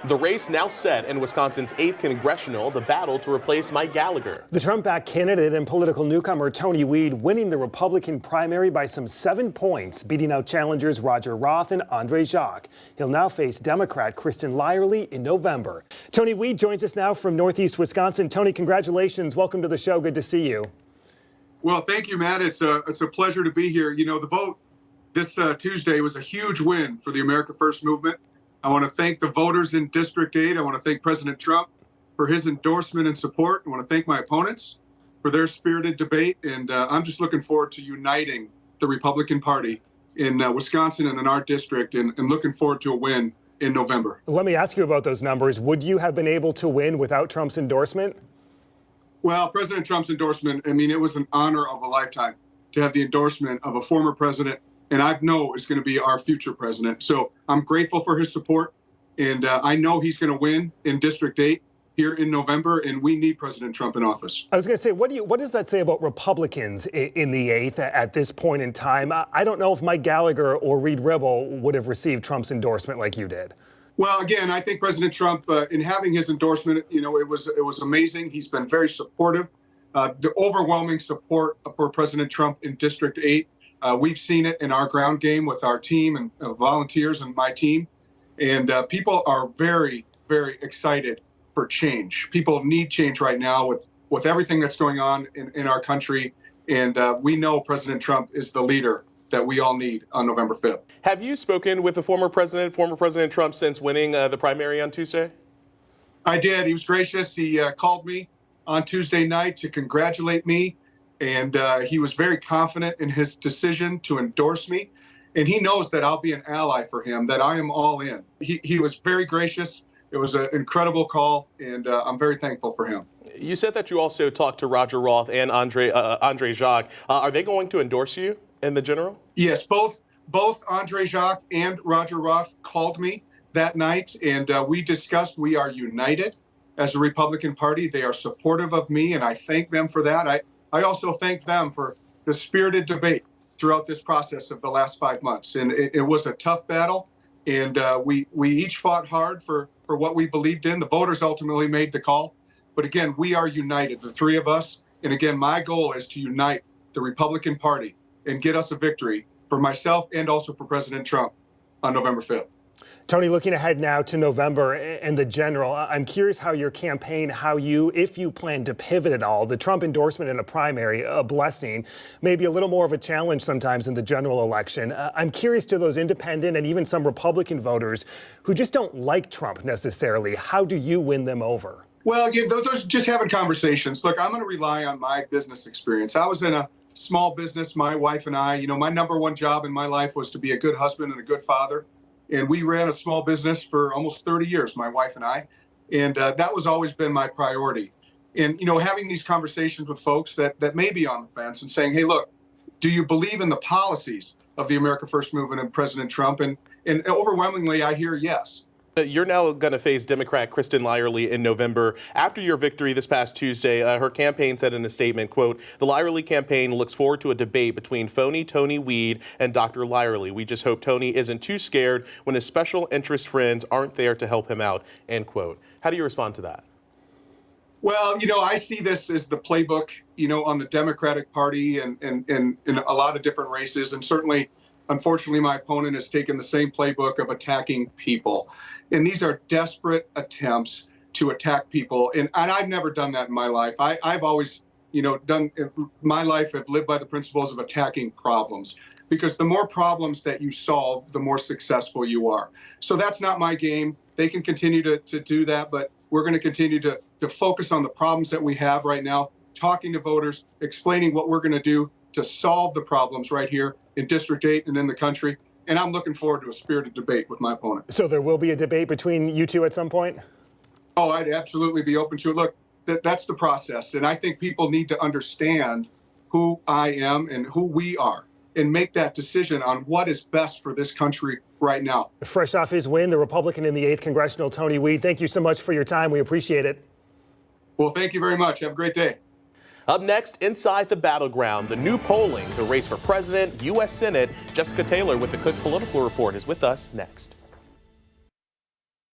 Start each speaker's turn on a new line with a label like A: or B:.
A: The race now set in Wisconsin's 8th congressional, the battle to replace Mike Gallagher.
B: The Trump-backed candidate and political newcomer Tony Weed winning the Republican primary by some 7 points, beating out challengers Roger Roth and Andre Jacques. He'll now face Democrat Kristen Lyerly in November. Tony Weed joins us now from Northeast Wisconsin. Tony, congratulations. Welcome to the show. Good to see you.
C: Well, thank you, Matt. It's a pleasure to be here. You know, the vote this Tuesday was a huge win for the America First movement. I want to thank the voters in District 8. I want to thank President Trump for his endorsement and support. I want to thank my opponents for their spirited debate. And I'm just looking forward to uniting the Republican Party in Wisconsin and in our district, and looking forward to a win in November.
B: Let me ask you about those numbers. Would you have been able to win without Trump's endorsement?
C: Well, President Trump's endorsement, I mean, it was an honor of a lifetime to have the endorsement of a former president, and I know is going to be our future president. So I'm grateful for his support, and I know he's going to win in District 8 here in November, and we need President Trump in office.
B: I was going to say, what does that say about Republicans in the 8th at this point in time? I don't know if Mike Gallagher or Reed Ribble would have received Trump's endorsement like you did.
C: Well, again, I think President Trump, in having his endorsement, you know, it was amazing. He's been very supportive. The overwhelming support for President Trump in District 8. We've seen it in our ground game with our team and volunteers and my team. And people are very, very excited for change. People need change right now with everything that's going on in our country. And we know President Trump is the leader that we all need on November 5th.
A: Have you spoken with the former President Trump, since winning the primary on Tuesday?
C: I did. He was gracious. He called me on Tuesday night to congratulate me. And he was very confident in his decision to endorse me. And he knows that I'll be an ally for him, that I am all in. He was very gracious. It was an incredible call, and I'm very thankful for him.
A: You said that you also talked to Roger Roth and Andre Jacques. Are they going to endorse you in the general?
C: Yes, both Andre Jacques and Roger Roth called me that night, and we discussed. We are united as a Republican Party. They are supportive of me, and I thank them for that. I also thank them for the spirited debate throughout this process of the last 5 months. And it was a tough battle, and we each fought hard for what we believed in. The voters ultimately made the call. But again, we are united, the three of us. And again, my goal is to unite the Republican Party and get us a victory for myself and also for President Trump on November 5th.
B: Tony, looking ahead now to November and the general, I'm curious how your campaign, if you plan to pivot at all, the Trump endorsement in a primary, a blessing, maybe a little more of a challenge sometimes in the general election. I'm curious to those independent and even some Republican voters who just don't like Trump necessarily. How do you win them over?
C: Well, again, those just having conversations. Look, I'm going to rely on my business experience. I was in a small business, my wife and I, my number one job in my life was to be a good husband and a good father. And we ran a small business for almost 30 years, my wife and I. And that was always been my priority. And, having these conversations with folks that may be on the fence and saying, hey, look, do you believe in the policies of the America First movement and President Trump? And overwhelmingly, I hear yes.
A: You're now going to face Democrat Kristen Lyerly in November. After your victory this past Tuesday, her campaign said in a statement, quote, "The Lyerly campaign looks forward to a debate between phony Tony Weed and Dr. Lyerly. We just hope Tony isn't too scared when his special interest friends aren't there to help him out," end quote. How do you respond to that?
C: Well, I see this as the playbook, on the Democratic Party and in a lot of different races. And certainly, unfortunately, my opponent has taken the same playbook of attacking people. And these are desperate attempts to attack people. And I've never done that in my life. I've always, done my life, I've lived by the principles of attacking problems. Because the more problems that you solve, the more successful you are. So that's not my game. They can continue to do that, but we're going to continue to focus on the problems that we have right now, talking to voters, explaining what we're going to do to solve the problems right here in District 8 and in the country. And I'm looking forward to a spirited debate with my opponent.
B: So there will be a debate between you two at some point?
C: Oh, I'd absolutely be open to it. Look, that's the process. And I think people need to understand who I am and who we are and make that decision on what is best for this country right now.
B: Fresh off his win, the Republican in the 8th Congressional, Tony Weed, thank you so much for your time. We appreciate it.
C: Well, thank you very much. Have a great day.
A: Up next, inside the battleground, the new polling, the race for president, U.S. Senate. Jessica Taylor with the Cook Political Report is with us next.